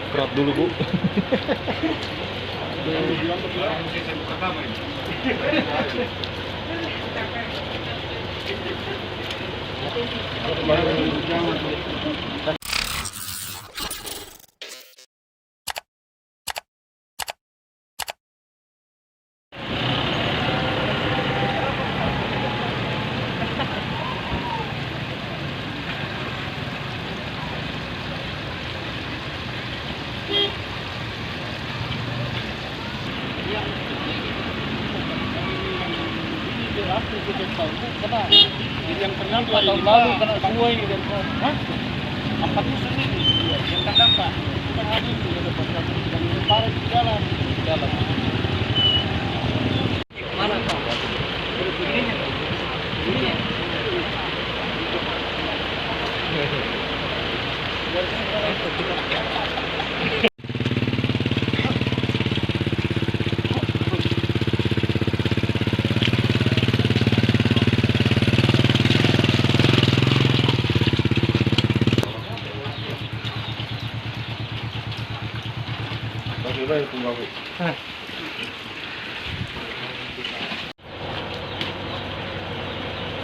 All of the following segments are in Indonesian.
Berat dulu, Bu. Yang pernah 4 tahun lalu kena semua ini dan empat musuh ini yang terdampak bukan habis sudah dapat dan parah di jalan mana Pak? Begininya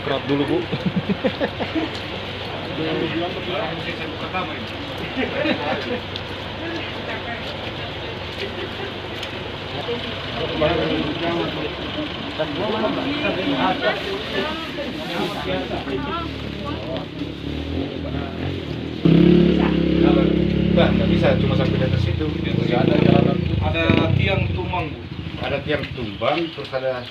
Berat dulu, Bu. Nggak bisa, cuma sampai di atas itu. Nggak ada jalan. ada tiang tumbang Bu. Ada tiang tumbang, terus ada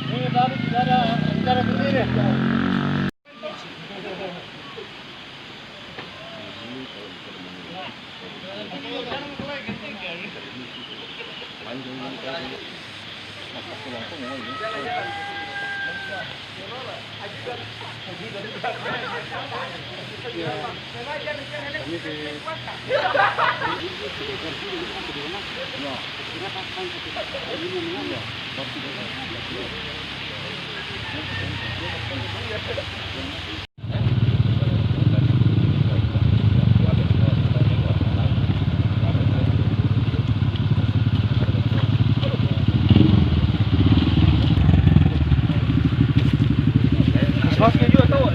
Ini tadi tidak ada berdiri. Masnya juga tahu.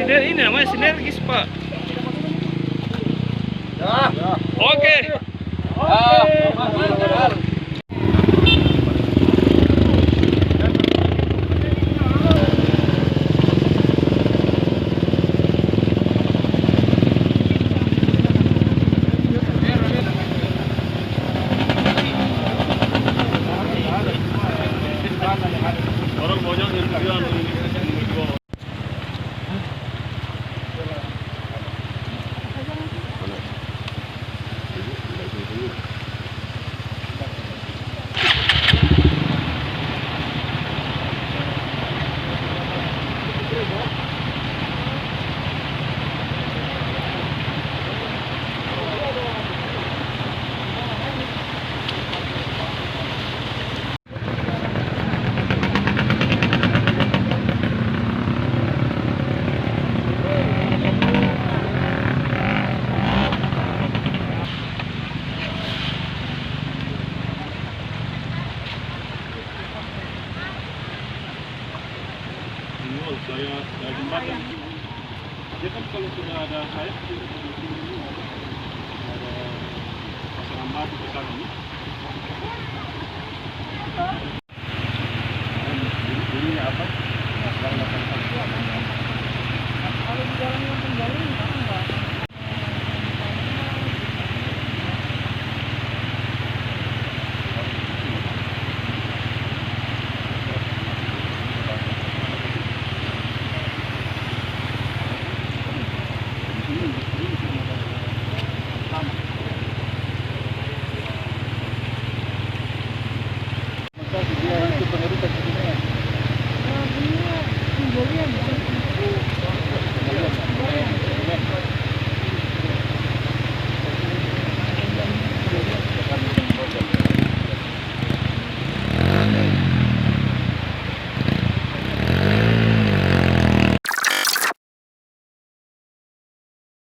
Ini namanya sinergis, Pak. Oke. Saya jembatan. Dia kan kalau sudah ada sayap, ada pasangan batu besar ini.